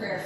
prayer.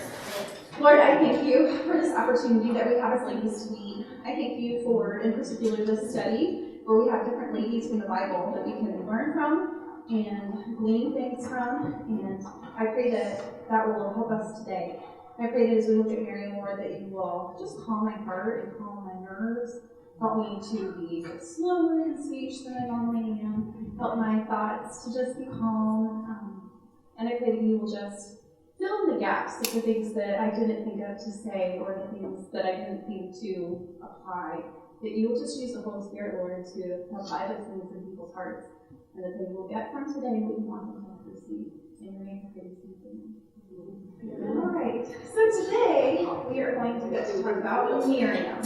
Lord, I thank you for this opportunity that we have as ladies to meet. I thank you for, in particular, this study where we have different ladies from the Bible that we can learn from and glean things from. And I pray that that will help us today. I pray that as we look at Miriam, Lord, that you will just calm my heart and calm my nerves. Help me to be slower in speech than I normally am. Help my thoughts to just be calm. And I pray that you will just fill in the gaps of the things that I didn't think of to say or the things that I didn't think to apply. That you will just use the Holy Spirit, Lord, to apply those things in people's hearts. And that they will get from today what you want them to receive. In your name, I pray this. All right, so today we are going to get to talk about Miriam.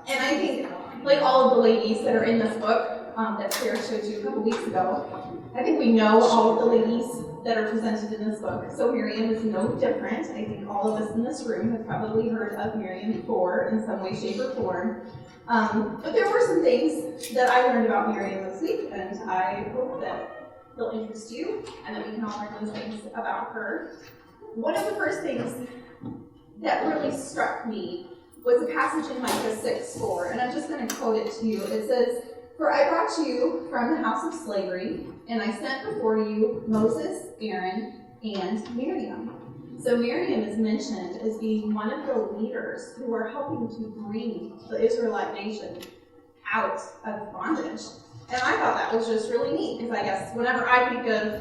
And I think, like all of the ladies that are in this book that Sarah showed you a couple weeks ago, I think we know all of the ladies that are presented in this book. So Miriam is no different. I think all of us in this room have probably heard of Miriam before in some way, shape, or form. But there were some things that I learned about Miriam this week, and I hope that they'll interest you and that we can all learn those things about her. One of the first things that really struck me was a passage in Micah 6:4, and I'm just going to quote it to you. It says, "For I brought you from the house of slavery, and I sent before you Moses, Aaron, and Miriam." So Miriam is mentioned as being one of the leaders who are helping to bring the Israelite nation out of bondage. And I thought that was just really neat, because I guess whenever I think of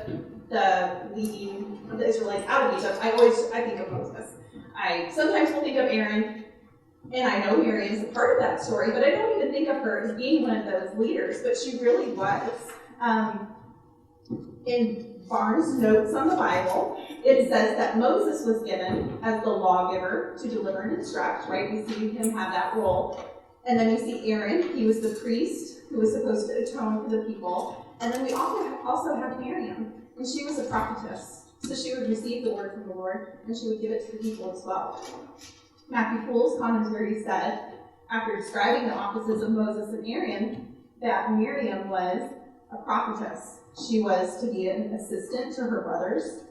the leading of the Israelites out of Egypt, I think of Moses. I sometimes will think of Aaron, and I know Miriam is a part of that story, but I don't even think of her as being one of those leaders, but she really was. In Barnes' notes on the Bible, it says that Moses was given as the lawgiver to deliver and instruct, right? We see him have that role. And then we see Aaron, he was the priest who was supposed to atone for the people. And then we also have Miriam, and she was a prophetess. So she would receive the word from the Lord, and she would give it to the people as well. Matthew Poole's commentary said, after describing the offices of Moses and Aaron, that Miriam was a prophetess. She was to be an assistant to her brothers,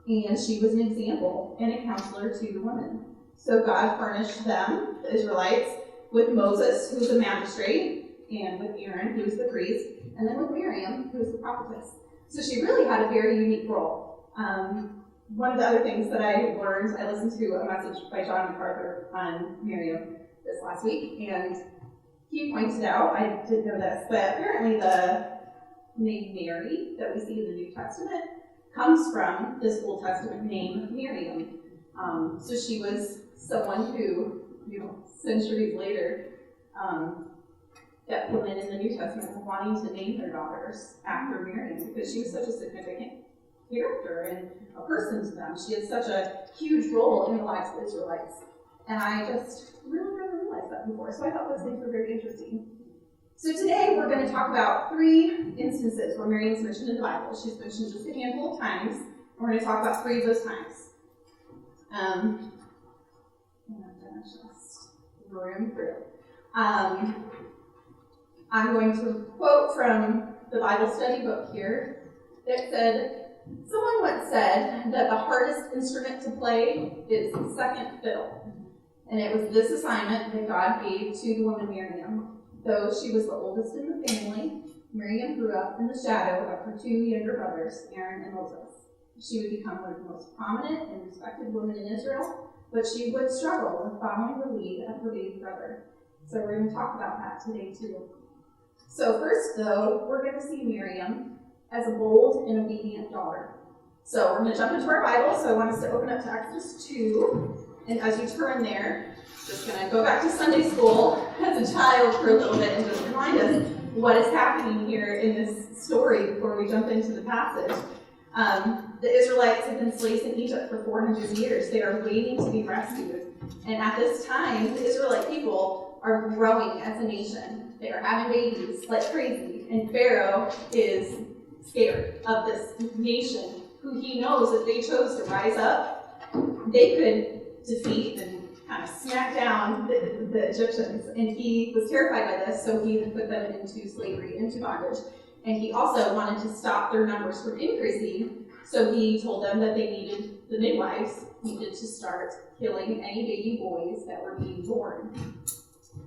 and she was an example and a counselor to the women. So God furnished them, the Israelites, with Moses, who was a magistrate, and with Aaron, who was the priest, and then with Miriam, who was the prophetess. So she really had a very unique role. One of the other things that I learned, I listened to a message by John MacArthur on Miriam this last week, and he pointed out, I didn't know this, but apparently the name Mary that we see in the New Testament comes from this Old Testament name, Miriam. So she was someone who, centuries later, that women in the New Testament were wanting to name their daughters after Miriam because she was such a significant character and a person to them. She had such a huge role in the lives of the Israelites. And I just really never realized that before. So I thought those things were very interesting. So today we're going to talk about 3 instances where Miriam is mentioned in the Bible. She's mentioned just a handful of times. And we're going to talk about 3 of those times. And I'm going to just room through. I'm going to quote from the Bible study book here that said, someone once said that the hardest instrument to play is second fiddle. And it was this assignment that God gave to the woman Miriam. Though she was the oldest in the family, Miriam grew up in the shadow of her 2 younger brothers, Aaron and Moses. She would become one of the most prominent and respected women in Israel, but she would struggle with following the lead of her baby brother. So we're going to talk about that today too. So first, though, we're going to see Miriam as a bold and obedient daughter. So we're going to jump into our Bible, so I want us to open up to Exodus 2. And as you turn there, just going to go back to Sunday school as a child for a little bit and just remind us what is happening here in this story before we jump into the passage. The Israelites have been slaves in Egypt for 400 years. They are waiting to be rescued. And at this time, the Israelite people are growing as a nation. They are having babies like crazy. And Pharaoh is scared of this nation who he knows if they chose to rise up, they could defeat and kind of smack down the Egyptians. And he was terrified by this, so he put them into slavery, into bondage. And he also wanted to stop their numbers from increasing, so he told them that they needed the midwives needed to start killing any baby boys that were being born.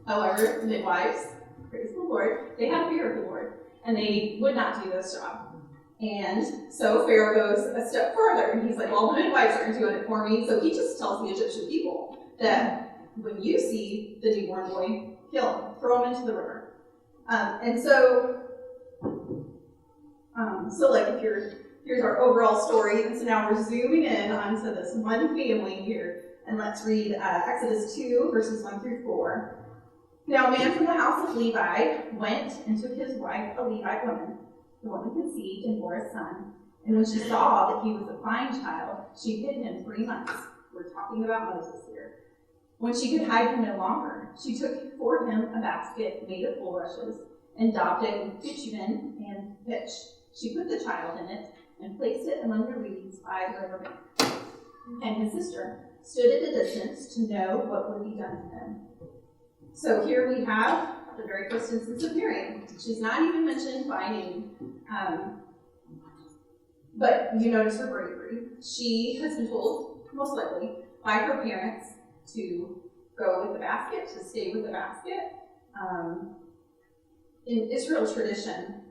However, the midwives, praise the Lord, they had fear of the Lord, and they would not do this job. And so Pharaoh goes a step further, and he's like, well, the midwives aren't doing it for me, so he just tells the Egyptian people that when you see the newborn boy, kill him, throw him into the river. So like here's our overall story, and so now we're zooming in onto this one family here, and let's read Exodus 2, verses 1 through 4. Now a man from the house of Levi went and took his wife, a Levite woman. The woman conceived and bore a son, and when she saw that he was a fine child, she hid him 3 months. We're talking about Moses here. When she could hide him no longer, she took for him a basket made of bulrushes and daubed it with bitumen and pitch. She put the child in it and placed it among the reeds by the river bank. And his sister stood at a distance to know what would be done to him. So here we have the very first instance of Miriam. She's not even mentioned by name, but you notice her bravery. She has been told, most likely, by her parents to go with the basket, to stay with the basket. In Israel tradition,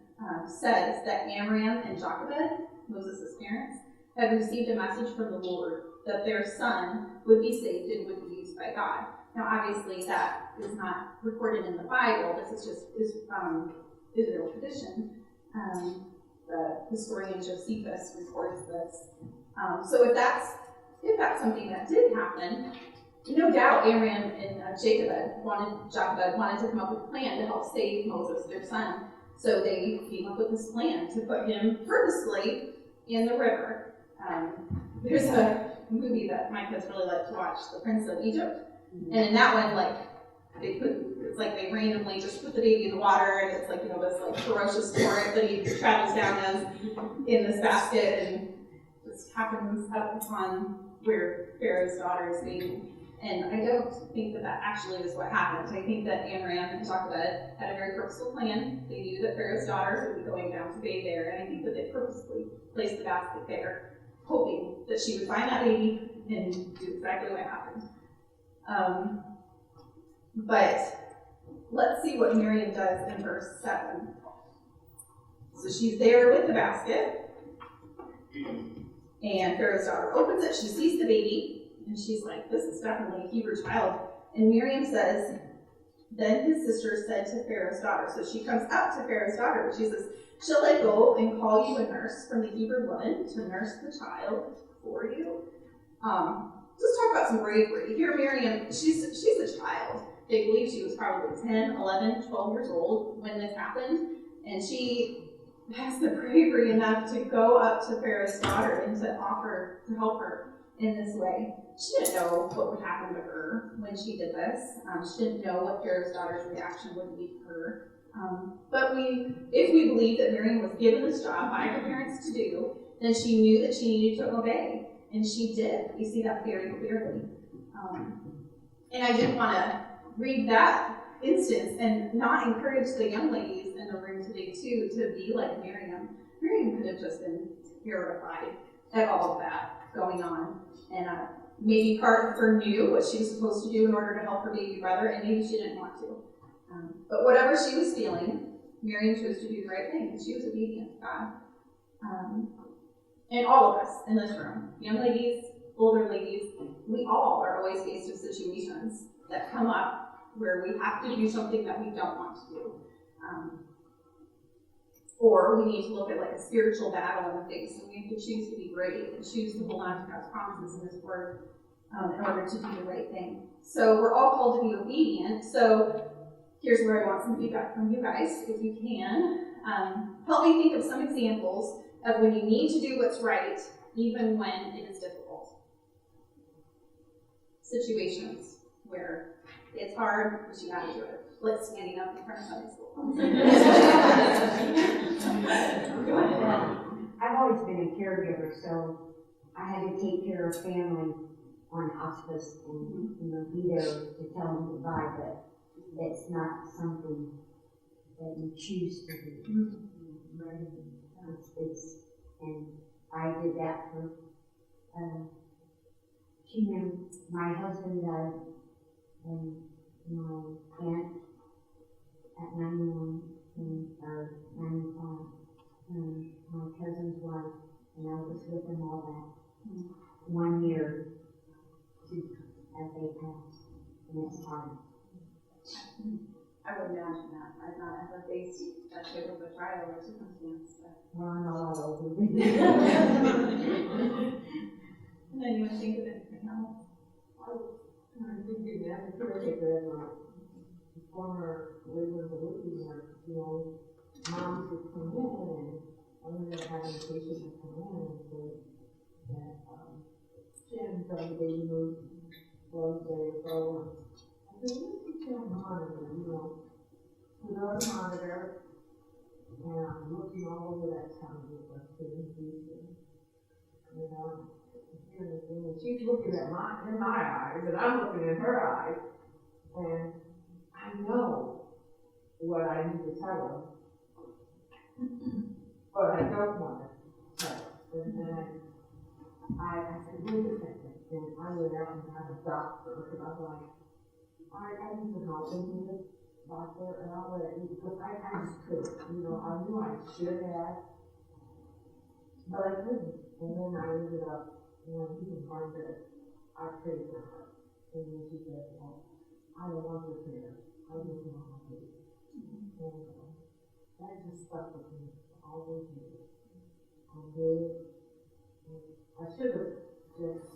says that Amram and Jochebed, Moses' parents, had received a message from the Lord that their son would be saved and would be used by God. Now, obviously, that is not recorded in the Bible. This is just Israel tradition. The historian Josephus records this. So if that's something that did happen, no doubt Amram and Jochebed wanted to come up with a plan to help save Moses, their son. So they came up with this plan to put him purposely in the river. There's a movie that my kids really like to watch, The Prince of Egypt. And in that one, they randomly just put the baby in the water, and it's this ferocious torrent that he travels down as in this basket, and just happens up upon where Pharaoh's daughter is bathing. And I don't think that actually is what happened. I think that Amram and Jochebed had a very purposeful plan. They knew that Pharaoh's daughters would be going down to bathe there, and I think that they purposely placed the basket there, hoping that she would find that baby and do exactly what happened. But let's see what Miriam does in verse 7. So she's there with the basket, and Pharaoh's daughter opens it. She sees the baby, and she's like, this is definitely a Hebrew child. And Miriam says, then his sister said to Pharaoh's daughter, so she comes up to Pharaoh's daughter, and she says, shall I go and call you a nurse from the Hebrew woman to nurse the child for you? Let's talk about some bravery. Here Miriam, she's a child. They believe she was probably 10, 11, 12 years old when this happened, and she has the bravery enough to go up to Pharaoh's daughter and to offer to help her in this way. She didn't know what would happen to her when she did this. She didn't know what Pharaoh's daughter's reaction would be to her. But if we believe that Miriam was given this job by her parents to do, then she knew that she needed to obey, and she did. We see that very clearly. And I did want to read that instance and not encourage the young ladies in the room today, too, to be like Miriam. Miriam could have just been terrified at all of that going on. And maybe part of her knew what she was supposed to do in order to help her baby brother, and maybe she didn't want to. But whatever she was feeling, Miriam chose to do the right thing, and she was obedient to God. And all of us in this room, young ladies, older ladies, we all are always faced with situations that come up where we have to do something that we don't want to do. Or we need to look at a spiritual battle in the face, and we have to choose to be brave and choose to hold on to God's promises in His Word in order to do the right thing. So we're all called to be obedient. So here's where I want some feedback from you guys, if you can. Help me think of some examples of when you need to do what's right, even when it is difficult. Situations where it's hard, but you gotta do it. Like standing up in front of Sunday school. Go ahead. I've always been a caregiver, so I had to take care of family on hospice and be there to tell them goodbye, but that's not something that you choose to do. And I did that for My husband died, and my aunt at 91 or 95, and my cousin's wife, and I was with them all that 1 year as they passed, and it's hard. I would imagine that. I've not ever faced that type of a trial or circumstance. But. Well, I'm not all over. And then you would think of anything else. I think you have to caretaker and former laborers of working work, moms would come in and I remember having a patient would come in and say that Jen tried to baby move one day or so. I said, let's get you on the monitor, put her on the monitor, and I'm looking all over that tummy with her and she's looking at in my eyes, and I'm looking at her eyes, and I know what I need to tell her, but I don't want to tell her. And then I said, wait a second, and I went out and had a doctor, because I was like, I need to help him with this doctor, and I'll let you, because I just couldn't, I knew I should have, but I couldn't. And then I ended up, he confirmed that I prayed for her. And then she said, well, I don't want your prayer. I just want my baby. And that just stuck with me all those years. I should have just,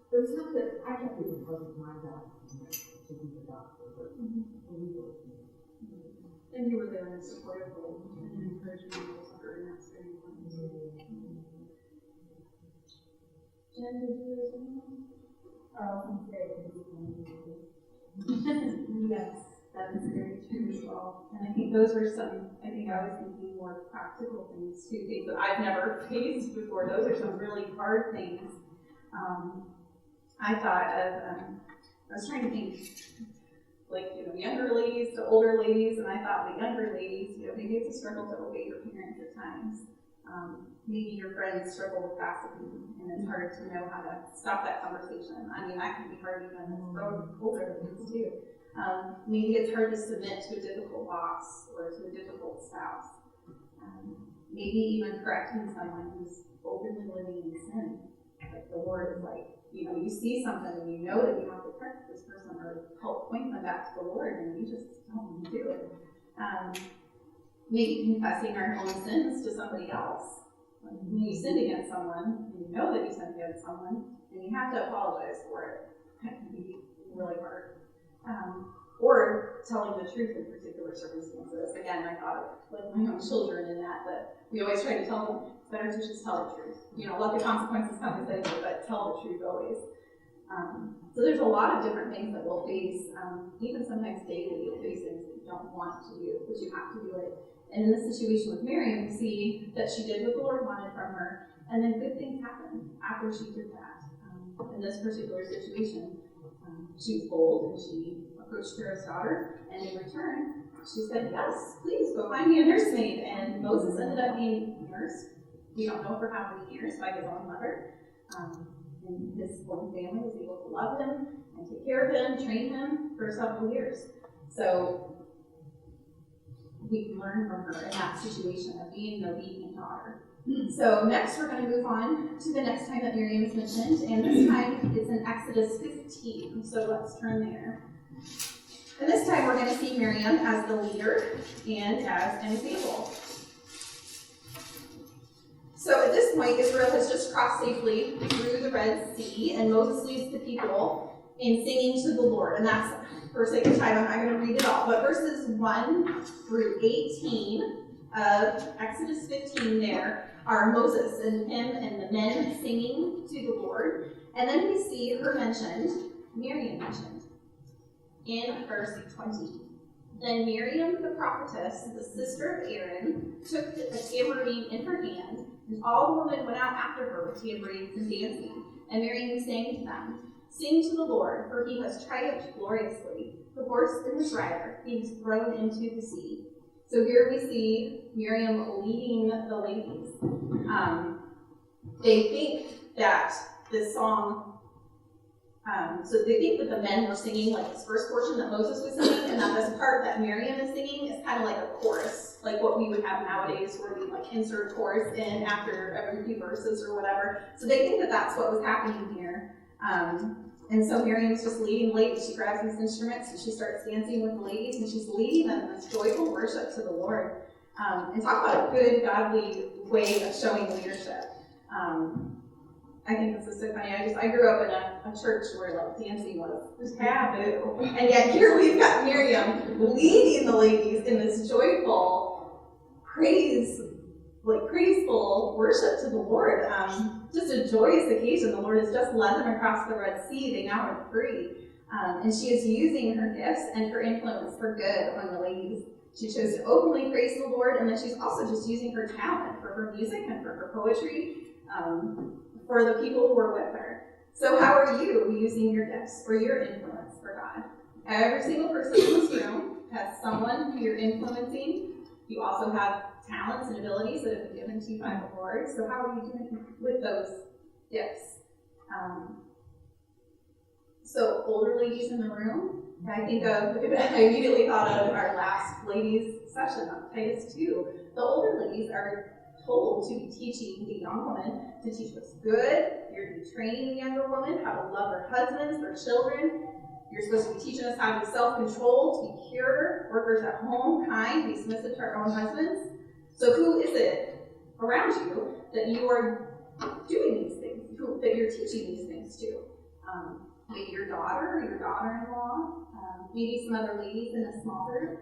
there's something, I kept thinking it wasn't my job to be the doctor, but we were. And you were there in a supportive role and encouraging people to her, and that's very important. Jen, did you raise your hand? Yes, that is very true as well. And I think those were I was thinking more practical things too, things that I've never faced before. Those are some really hard things. I thought of, I was trying to think, younger ladies to older ladies, and I thought the younger ladies, maybe it's a struggle to obey your parents at times. Maybe your friends struggle with gossiping, and it's hard to know how to stop that conversation. I mean, that can be hard even as older ladies too. Maybe it's hard to submit to a difficult boss or to a difficult spouse. Maybe even correcting someone who's openly living in sin. Like the Lord is like, you see something and you know that you have to correct this person or help point them back to the Lord, and you just don't want to do it. Maybe confessing our own sins to somebody else. Like when you sinned against someone, and you know that you sinned against someone, and you have to apologize for it. That can be really hard. Or telling the truth in particular circumstances. Again, I thought of my own children in that we always try to tell them, it's better to just tell the truth. Let the consequences come as they do, but tell the truth always. So there's a lot of different things that we'll face, even sometimes daily you'll face things that you don't want to do, but you have to do it. And in this situation with Miriam, we see that she did what the Lord wanted from her, and then good things happened after she did that. In this particular situation, she was bold and she approached Pharaoh's daughter, and in return, she said, yes, please go find me a nursemaid. And Moses ended up being nursed. We don't know for how many years by his own mother. And his own family was able to love him and take care of him, train him for several years. So we can learn from her in that situation of being an obedient daughter. So next we're going to move on to the next time that Miriam is mentioned, and this time it's in Exodus 15. So let's turn there. And this time we're going to see Miriam as the leader and as an example. So at this point, Israel has just crossed safely through the Red Sea, and Moses leads the people in singing to the Lord. And that's, for sake of time, I'm not going to read it all, but verses 1 through 18 of Exodus 15 there are Moses and him and the men singing to the Lord. And then we see her mentioned, Miriam mentioned, in verse 20. Then Miriam the prophetess, the sister of Aaron, took a tambourine in her hand, and all the women went out after her with tambourines and dancing. And Miriam sang to them, sing to the Lord, for he has triumphed gloriously. The horse and his rider he has thrown into the sea. So here we see Miriam leading the ladies. They think that this song. So they think that the men were singing like this first portion that Moses was singing, and that this part that Miriam is singing is kind of like a chorus, like what we would have nowadays, where we like insert chorus in after every few verses or whatever. So they think that that's what was happening here. And so Miriam's just leading the ladies. She grabs these instruments and she starts dancing with the ladies, and she's leading them in this joyful worship to the Lord. And talk about a good, godly way of showing leadership. I think this is so funny. I grew up in a church where like dancing was taboo, and yet here we've got Miriam leading the ladies in this joyful, praiseful worship to the Lord. Just a joyous occasion. The Lord has just led them across the Red Sea. They now are free, and she is using her gifts and her influence for good among the ladies. She chose to openly praise the Lord, and then she's also just using her talent for her music and for her poetry. For the people who are with her. So how are you using your gifts or your influence for God? Every single person in this room has someone who you're influencing. You also have talents and abilities that have been given to you by the Lord. So how are you doing with those gifts? So older ladies in the room, I immediately thought of our last ladies session on Titus 2. The older ladies are told to be teaching the young woman to teach what's good. You're to be training the younger woman how to love their husbands, their children. You're supposed to be teaching us how to be self-controlled, to be pure, workers at home, kind, be submissive to our own husbands. So who is it around you that you are doing these things, that you're teaching these things to? Maybe your daughter or your daughter-in-law, maybe some other ladies in a small group.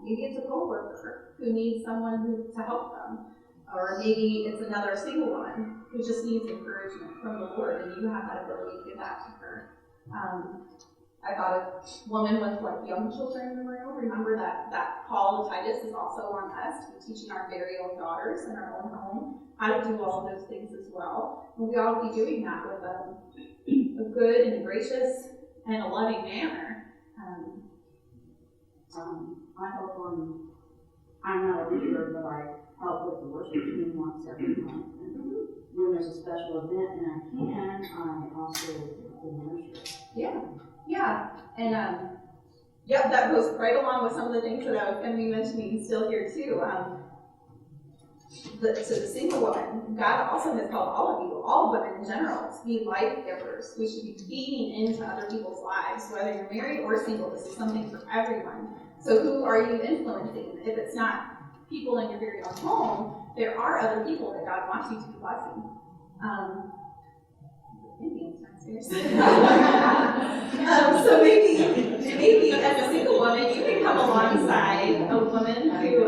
Maybe it's a co-worker who needs someone to help them. Or maybe it's another single woman who just needs encouragement from the Lord, and you have that ability to give that to her. I thought of women with like young children in the room. Remember that call of Titus is also on us to be teaching our very own daughters in our own home how to do all of those things as well. And we ought to be doing that with a good and gracious and a loving manner. I help I'm not a leader, but I help with the worship team once every month. And when there's a special event and I also do the ministry. Yeah. And that goes right along with some of the things that I was going to be mentioning still here too. To the single woman, God also has called all of you, all women in general, to be life givers. We should be feeding into other people's lives, whether you're married or single. This is something for everyone. So who are you influencing? If it's not people in your very own home, there are other people that God wants you to be blessing. So maybe as a single woman, you can come alongside a woman who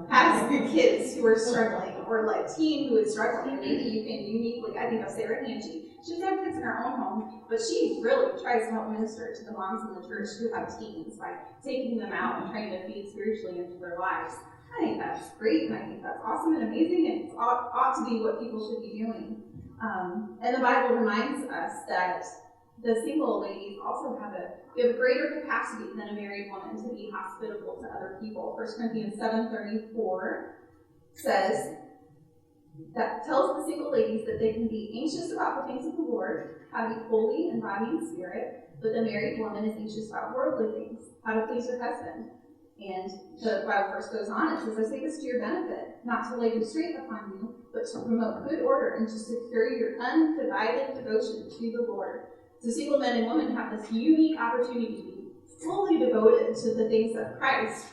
has kids who are struggling, or like teen who is struggling. Maybe you can uniquely, I think of Sarah and Angie. She doesn't have kids in her own home, but she really tries to help minister to the moms in the church who have teens by taking them out and trying to feed spiritually into their lives. I think that's great, and I think that's awesome and amazing, and it ought to be what people should be doing. And the Bible reminds us that the single ladies also have a greater capacity than a married woman to be hospitable to other people. 1 Corinthians 7:34 says, that tells the single ladies that they can be anxious about the things of the Lord, how to be holy in body and spirit, but the married woman is anxious about worldly things, how to please her husband. And the Bible verse goes on, it says, I say this to your benefit, not to lay restraint upon you, but to promote good order and to secure your undivided devotion to the Lord. So single men and women have this unique opportunity to be fully devoted to the things of Christ.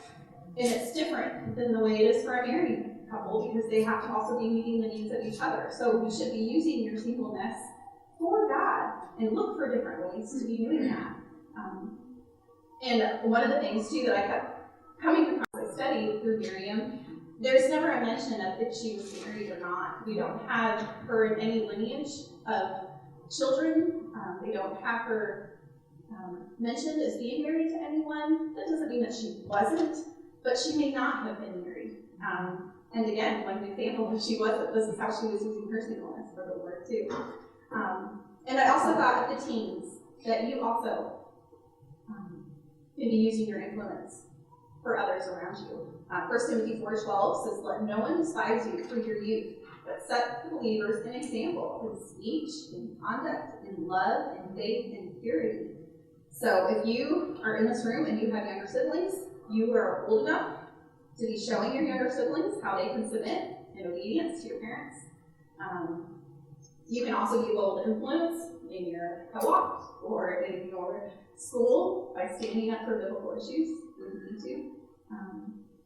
And it's different than the way it is for a married couple, because they have to also be meeting the needs of each other. So we should be using your singleness for God and look for different ways to be doing that. And one of the things too that I kept coming across, I studied through Miriam, there's never a mention of if she was married or not. We don't have her in any lineage of children. We don't have her mentioned as being married to anyone. That doesn't mean that she wasn't, but she may not have been married. And again, like an example, if she wasn't, this is how she was using her singleness for the Lord too. And I also thought of the teens, that you also can be using your influence for others around you. 1 Timothy 4:12 says, let no one despise you for your youth, but set the believers an example in speech, in conduct, in love, in faith, and purity. So if you are in this room and you have younger siblings, you are old enough to be showing your younger siblings how they can submit in obedience to your parents. You can also be a bold influence in your co-op or in your school by standing up for biblical issues when you need to.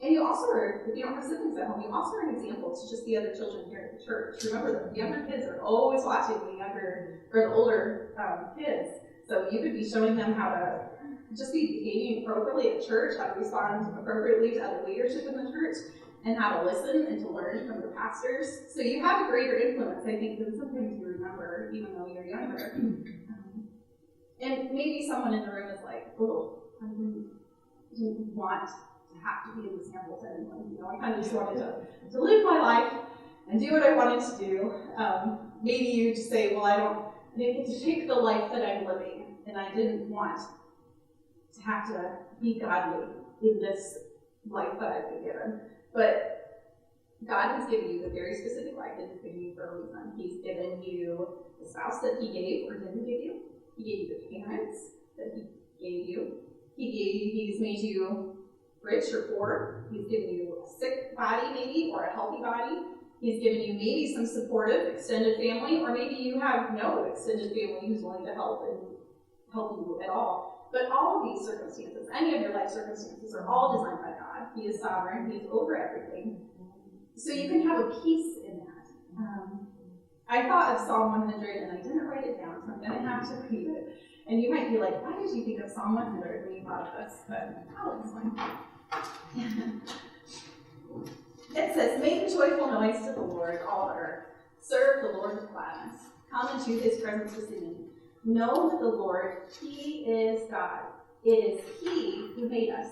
And you also are, if you don't have siblings at home, you also are an example to just the other children here at the church. Remember that the younger kids are always watching the younger or the older kids. So you could be showing them how to just be behaving appropriately at church, how to respond appropriately to other leadership in the church, and how to listen and to learn from the pastors. So you have a greater influence, I think, than sometimes you remember, even though you're younger. And maybe someone in the room is like, oh, I didn't want to have to be an example to anyone. You know, I kind of just wanted to live my life and do what I wanted to do. Maybe you just say, well, I didn't get to pick the life that I'm living, and I didn't want to have to be godly in this life that I've been given. But God has given you the very specific life that He's given you for a reason. He's given you the spouse that He gave or didn't give you. He gave you the parents that He gave you. He's made you rich or poor. He's given you a sick body maybe, or a healthy body. He's given you maybe some supportive extended family, or maybe you have no extended family who's willing to help you at all. But all of these circumstances, any of your life circumstances, are all designed by God. He is sovereign. He is over everything. So you can have a peace in that. I thought of Psalm 100, and I didn't write it down, so I'm going to have to read it. And you might be like, why did you think of Psalm 100 when you thought of this? But I'll explain. It says, make a joyful noise to the Lord, all the earth. Serve the Lord with gladness. Come into His presence with singing. Know that the Lord, He is God. It is He who made us,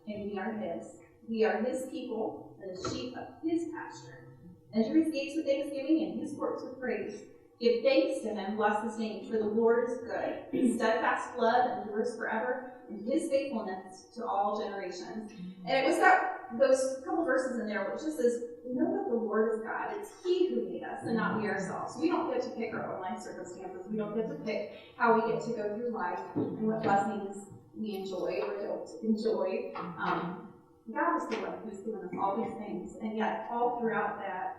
and we are His. We are His people, and the sheep of His pasture. Enter His gates with thanksgiving and His courts with praise. Give thanks to Him, bless His name, for the Lord is good. His steadfast love endures forever, and His faithfulness to all generations. And it was those couple verses in there where it just says, know that the Lord is God. It's He who made us, and not we ourselves. We don't get to pick our own life circumstances. We don't get to pick how we get to go through life and what blessings we enjoy or don't enjoy. God is the one who's given us all these things, and yet all throughout that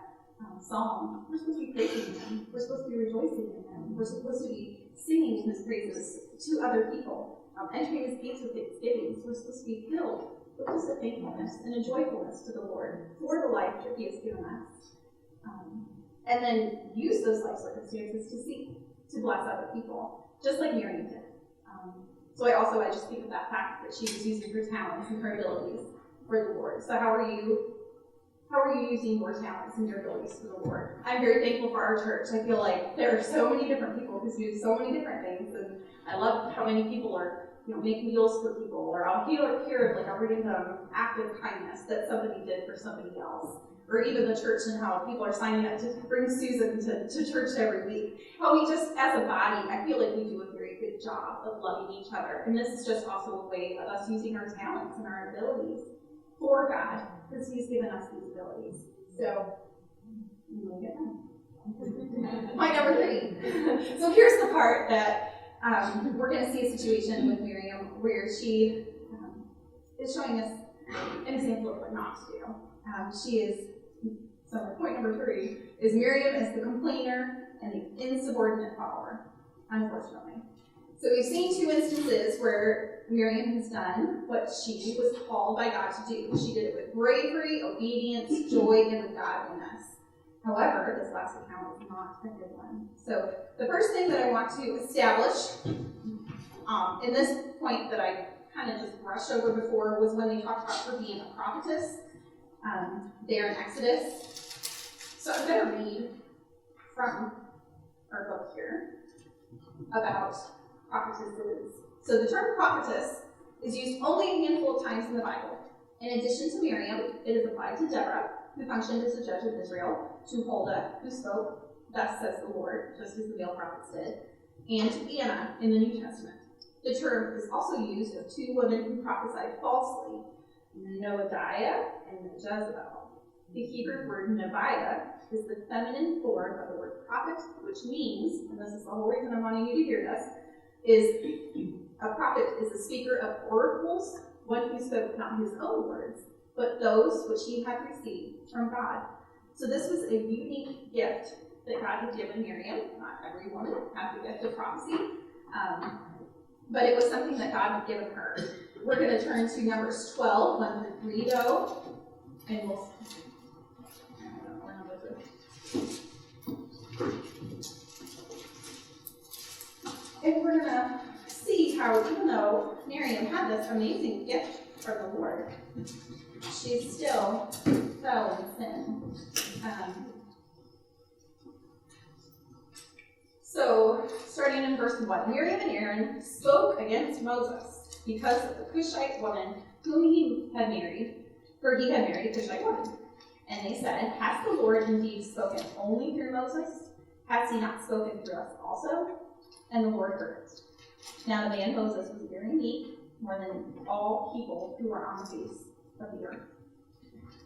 psalm, we're supposed to be praising Him. We're supposed to be rejoicing in Him. We're supposed to be singing His praises to other people, entering His gates with thanksgiving. We're supposed to be filled with just a thankfulness and a joyfulness to the Lord for the life that He has given us. And then use those life circumstances to seek to bless other people, just like Miriam did. So I just think of that fact that she was using her talents and her abilities for the Lord. So how are you using your talents and your abilities for the Lord? I'm very thankful for our church. I feel like there are so many different people who do so many different things, and I love how many people are, make meals for people, or I'll hear like a random act of kindness that somebody did for somebody else, or even the church and how people are signing up to bring Susan to church every week. How we just, as a body, I feel like we do a very good job of loving each other, and this is just also a way of us using our talents and our abilities for God, because He's given us these abilities. So, point number 3. So here's the part that we're going to see a situation with Miriam where she is showing us an example of what not to do. So point number 3 is Miriam is the complainer and the insubordinate follower, unfortunately. So we've seen 2 instances where Miriam has done what she was called by God to do. She did it with bravery, obedience, joy, and with godliness. However, this last account is not a good one. So the first thing that I want to establish in this point that I kind of just brushed over before was when they talked about her being a prophetess there in Exodus. So I'm going to read from our book here about prophetesses. So the term prophetess is used only a handful of times in the Bible. In addition to Miriam, it is applied to Deborah, who functioned as a judge of Israel, to Huldah, who spoke, thus says the Lord, just as the male prophets did, and to Anna in the New Testament. The term is also used of 2 women who prophesied falsely, Noadiah and Jezebel. The Hebrew word Nebiah is the feminine form of the word prophet, which means, and this is the whole reason I'm wanting you to hear this, is a prophet is a speaker of oracles, one who spoke not his own words, but those which he had received from God. So this was a unique gift that God had given Miriam. Not every woman had the gift of prophecy, but it was something that God had given her. We're going to turn to Numbers 12, 1 through 3, though, and we'll. And we're going to see how, even though Miriam had this amazing gift from the Lord, she still fell in sin. So, starting in verse 1, Miriam and Aaron spoke against Moses because of the Cushite woman whom he had married, for he had married a Cushite woman. And they said, has the Lord indeed spoken only through Moses? Has he not spoken through us also? And the Lord heard it. Now the man Moses was very meek, more than all people who were on the face of the earth.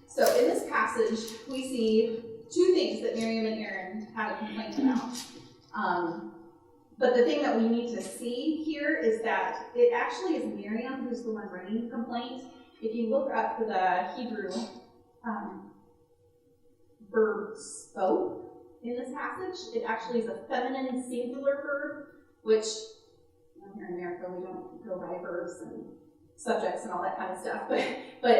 So in this passage, we see two things that Miriam and Aaron have a complaint about. But the thing that we need to see here is that it actually is Miriam who's the one bringing the complaint. If you look up the Hebrew verb spoke in this passage, it actually is a feminine singular verb, which here in America we don't go by verbs and subjects and all that kind of stuff, but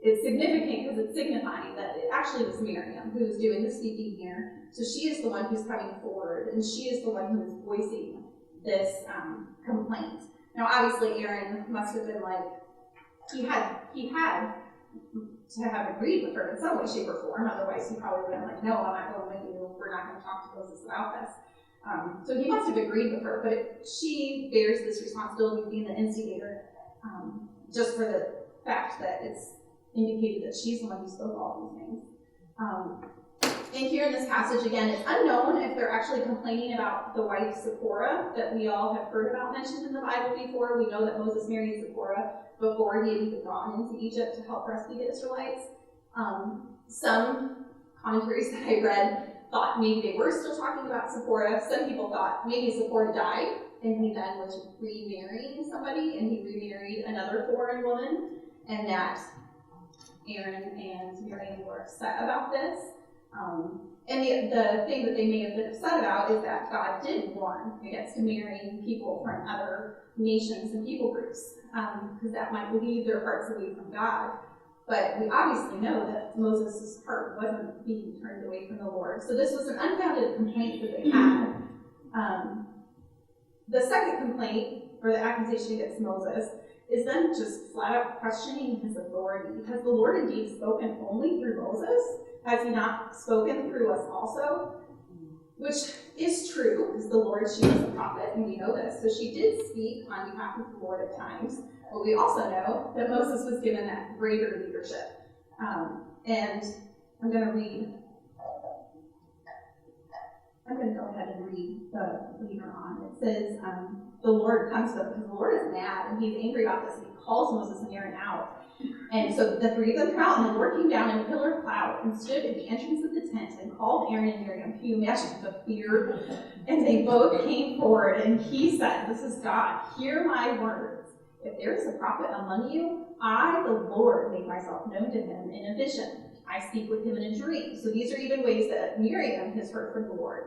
it's significant because it's signifying that it actually was Miriam who is doing the speaking here. So she is the one who's coming forward, and she is the one who is voicing this complaint. Now, obviously, Aaron must have been like, he had to have agreed with her in some way, shape, or form. Otherwise, he probably would have been like, no, I'm not going with you. We're not going to talk to Moses about this. So he must have agreed with her, but she bears this responsibility of being the instigator, just for the fact that it's indicated that she's the one who spoke all these things. And here in this passage, again, it's unknown if they're actually complaining about the wife Zipporah that we all have heard about mentioned in the Bible before. We know that Moses married Zipporah before he had even gone into Egypt to help rescue the Israelites. Some commentaries that I read thought maybe they were still talking about Zipporah. Some people thought maybe Zipporah died and he then was remarrying somebody and he remarried another foreign woman, and that Aaron and Miriam were upset about this. And the thing that they may have been upset about is that God did warn against marrying people from other nations and people groups, because that might lead their hearts away from God. But we obviously know that Moses' heart wasn't being turned away from the Lord. So this was an unfounded complaint that they had. The second complaint, or the accusation against Moses, is then just flat out questioning his authority. Has the Lord indeed spoken only through Moses? Has he not spoken through us also? Which is true, because the Lord, she was a prophet, and we know this. So she did speak on behalf of the Lord at times. But we also know that Moses was given that greater leadership. And I'm going to go ahead and read the later on. It says, the Lord comes to them, because the Lord is mad, and he's angry about this, and he calls Moses and Aaron out. And so the three of them come out, and the Lord came down in a pillar of cloud and stood at the entrance of the tent and called Aaron and Miriam. Can you imagine the fear? And they both came forward, and he said, this is God, hear my words. If there is a prophet among you, I, the Lord, make myself known to him in a vision. I speak with him in a dream. So these are even ways that Miriam has heard from the Lord.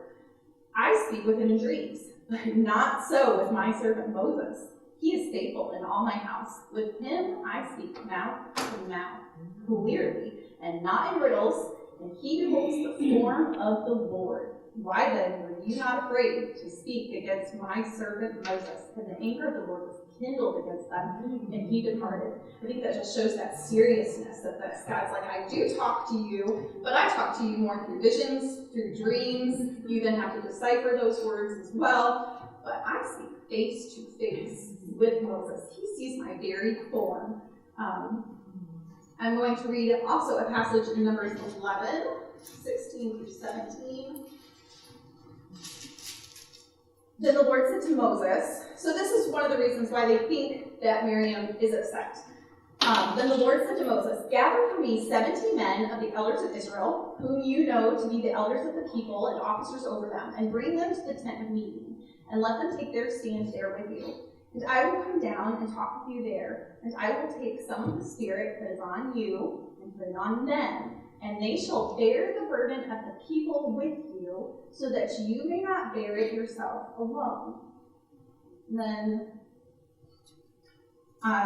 I speak with him in dreams, but not so with my servant Moses. He is faithful in all my house. With him I speak mouth to mouth, clearly, and not in riddles, and he beholds the form of the Lord. Why then were you not afraid to speak against my servant Moses? And the anger of the Lord was kindled against them, and he departed. I think that just shows that seriousness of this. God's like, I do talk to you, but I talk to you more through visions, through dreams. You then have to decipher those words as well. But I speak face to face with Moses. He sees my very form. I'm going to read also a passage in Numbers 11, 16 through 17. Then the Lord said to Moses, so this is one of the reasons why they think that Miriam is upset. Then the Lord said to Moses, gather for me 70 men of the elders of Israel, whom you know to be the elders of the people and officers over them, and bring them to the tent of meeting, and let them take their stand there with you. And I will come down and talk with you there, and I will take some of the Spirit that is on you and put it on them, and they shall bear the burden of the people with you, so that you may not bear it yourself alone. And then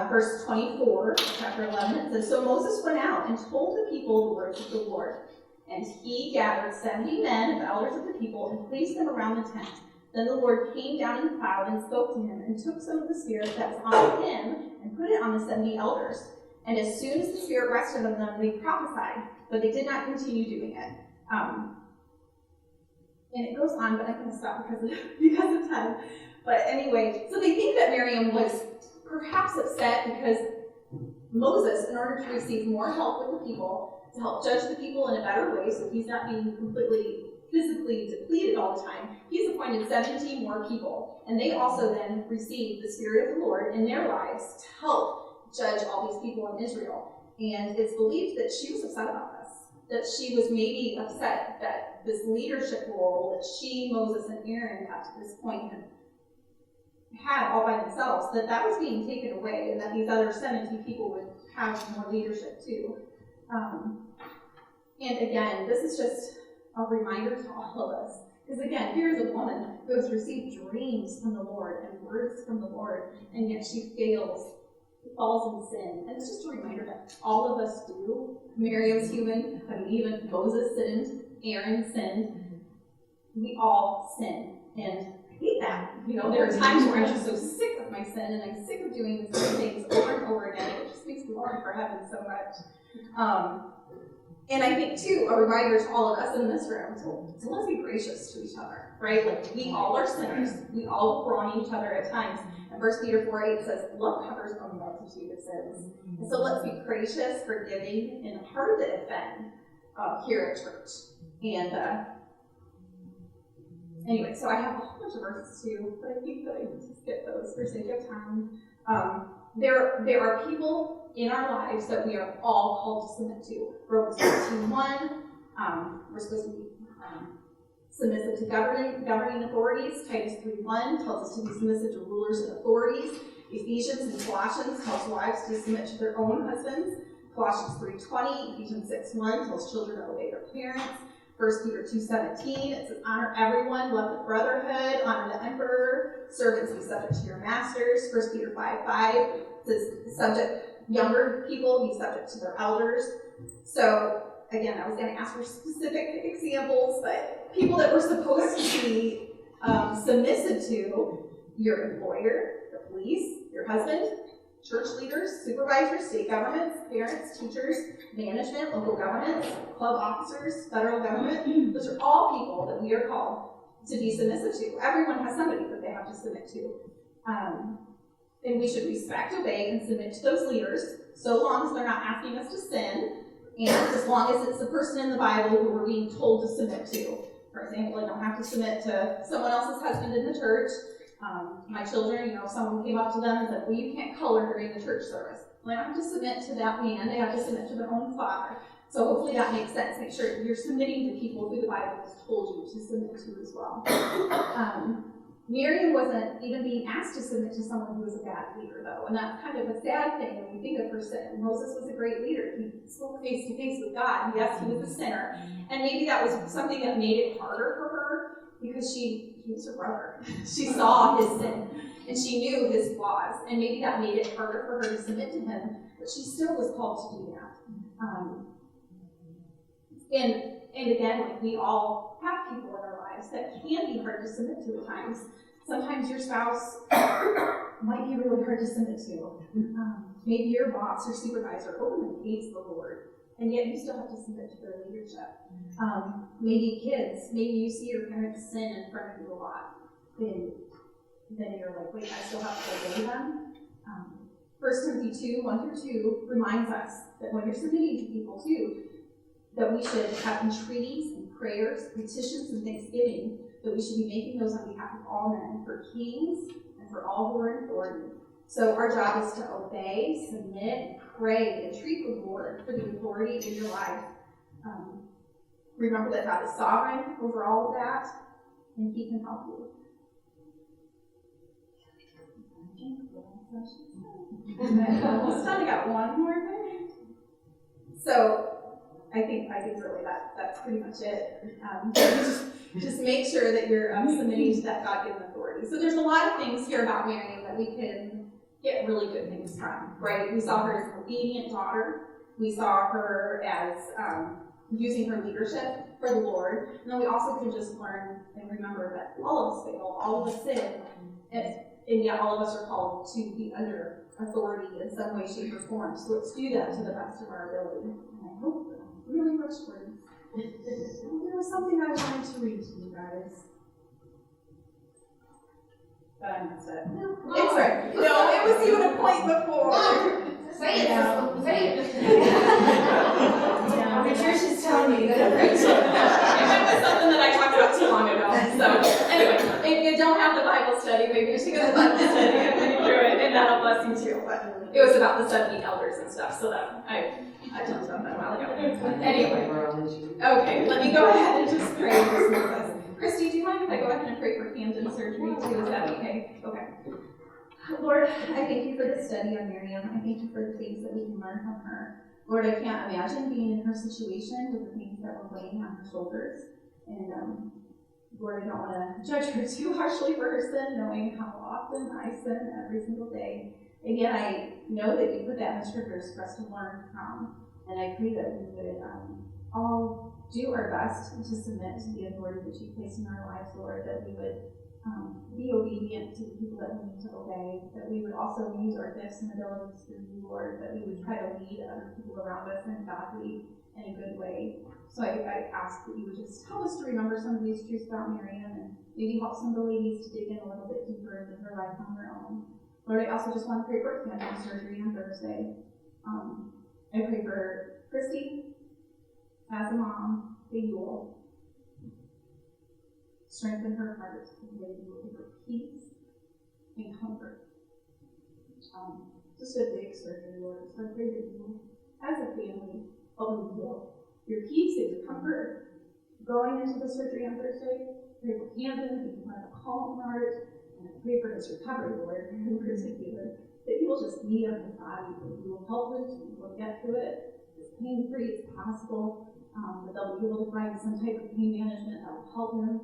verse 24, chapter 11, it says, so Moses went out and told the people the words of the Lord. And he gathered 70 men of the elders of the people and placed them around the tent. Then the Lord came down in the cloud and spoke to him, and took some of the Spirit that was on him and put it on the 70 elders. And as soon as the Spirit rested on them, they prophesied, but they did not continue doing it. And it goes on, but I'm going to stop because of time. But anyway, so they think that Miriam was perhaps upset because Moses, in order to receive more help with the people, to help judge the people in a better way, so he's not being completely physically depleted all the time, he's appointed 17 more people. And they also then receive the Spirit of the Lord in their lives to help judge all these people in Israel. And it's believed that she was upset about this, that she was maybe upset that this leadership role that she, Moses, and Aaron up to this point had all by themselves, that was being taken away, and that these other 70 people would have more leadership too. And again, this is just a reminder to all of us. Because again, here is a woman who has received dreams from the Lord and words from the Lord, and yet she fails, falls in sin. And it's just a reminder that all of us do. Miriam's human, I mean, even Moses sinned, Aaron sinned. We all sin. And I hate that. You know, there are times where I'm just so sick of my sin, and I'm sick of doing the same things over and over again. It just makes me long for heaven so much. And I think, too, a reminder to all of us in this room to let's be gracious to each other, right? Like, we all are sinners. We all will wrong each other at times. And 1 Peter 4:8 says, love covers a multitude of sins. And so let's be gracious, forgiving, and hard to offend here at church. And anyway, so I have a whole bunch of verses, too, but I think that I need to skip those for sake of time. There are people in our lives that we are all called to submit to. Romans 13:1, we're supposed to be submissive to governing authorities. Titus 3:1 tells us to be submissive to rulers and authorities. Ephesians and Colossians tells wives to submit to their own husbands. Colossians 3:20, Ephesians 6:1 tells children to obey their parents. 1 Peter 2:17, it says, honor everyone, love the brotherhood, honor the emperor, servants be subject to your masters. 1 Peter 5:5 says, younger people be subject to their elders. So, again, I was going to ask for specific examples, but people that we're supposed to be submissive to: your employer, the police, your husband, church leaders, supervisors, state governments, parents, teachers, management, local governments, club officers, federal government. Those are all people that we are called to be submissive to. Everyone has somebody that they have to submit to. And we should respect, obey, and submit to those leaders, so long as they're not asking us to sin, and as long as it's the person in the Bible who we're being told to submit to. For example, I don't have to submit to someone else's husband in the church. My children, if someone came up to them and said, well, you can't color during the church service. Well, they don't have to submit to that man, they have to submit to their own father. So hopefully that makes sense. Make sure you're submitting to people who the Bible has told you to submit to as well. Miriam wasn't even being asked to submit to someone who was a bad leader, though, and that's kind of a sad thing when you think of her sin. Moses was a great leader. He spoke face to face with God. Yes, he was a sinner, and maybe that was something that made it harder for her because he was her brother. She saw his sin, and she knew his flaws, and maybe that made it harder for her to submit to him, but she still was called to do that. And again, like, we all have people in our lives that can be hard to submit to at times. Sometimes your spouse might be really hard to submit to. Maybe your boss or supervisor openly hates the Lord, and yet you still have to submit to their leadership. Maybe kids, maybe you see your parents sin in front of you a lot. Then you're like, wait, I still have to obey them? 1 Timothy 2:1-2 reminds us that when you're submitting to people too, that we should have entreaties and prayers, petitions and thanksgiving, that we should be making those on behalf of all men, for kings and for all who are in authority, So our job is to obey, submit, pray, and treat the Lord for the authority in your life. Remember that God is sovereign over all of that, and He can help you. Almost done. I got one more thing. So I think really that's pretty much it. Just make sure that you're submitting to that God-given authority. So there's a lot of things here about Miriam that we can get really good things from, right? We saw her as an obedient daughter. We saw her as using her leadership for the Lord. And then we also can just learn and remember that all of us fail, all of us sin, and yet all of us are called to be under authority in some way, shape, or form. So let's do that to the best of our ability. And I hope that I'm really rushed for you. There was something I wanted to read to you guys. But I messed it. No, it's right. No, it was even a point before. Say it, No. say it. Yeah. Patricia's telling me that. It was something that I talked about too long ago. So anyway, if you don't have the Bible study, maybe you should go to the Bible study and read through it, and that'll bless you too. But it was about the 70 elders and stuff, so that I talked about that a while ago. Anyway, okay, let me go ahead and just pray and dismiss us. Christy, do you mind if I go ahead and pray for Camden surgery too? Is that okay? Okay. Lord, I thank you for this study on Miriam. I thank you for the things that we can learn from her. Lord, I can't imagine being in her situation with the things that were weighing on her shoulders. And Lord, I don't want to judge her too harshly for her sin, knowing how often I sin every single day. And yet I know that you put that in the scriptures for us to learn from. And I pray that we would all do our best to submit to the authority that you place in our lives, Lord, that we would be obedient to the people that we need to obey, that we would also use our gifts and abilities for you, Lord, that we would try to lead other people around us in godly and a good way. So I ask that you would just help us to remember some of these truths about Miriam and maybe help some of the ladies to dig in a little bit deeper into her life on their own. Lord, I also just want to pray for Camden's surgery on Thursday. I pray for Christy as a mom, that you will strengthen her heart, and that you will give her peace and comfort. Just a big surgery, Lord. So I pray that you will, as a family, help me feel your peace and your comfort going into the surgery on Thursday. Pray for Camden, that you have a calm heart, and I pray for his recovery, Lord, in particular, that you will just meet up his body, that you will help him to get through it as pain-free as possible, that they'll be able to find some type of pain management that will help him.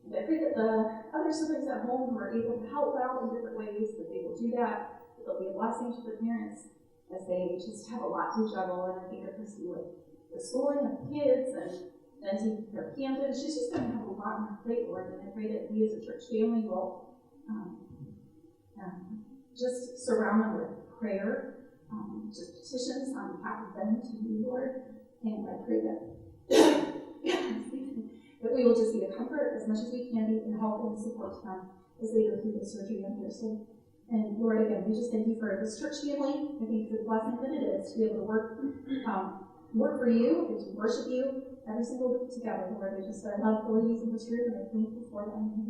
And I pray that the other siblings at home who are able to help out in different ways, that they will do that they'll be a blessing to the parents as they just have a lot to juggle. And I think of Christy with the schooling of kids and taking care of Camden. She's just going to have a lot on her plate, Lord, and I pray that we as a church family will just surround them with prayer, just petitions on behalf of them to you, Lord. And I pray that that we will just be a comfort as much as we can be and help and support them as they go through the surgery on Thursday. And Lord, again, we just thank you for this church family. I thank you for the blessing that it is to be able to work for you and to worship you every single week together, Lord. I love the ladies in this room, and I thank you for them.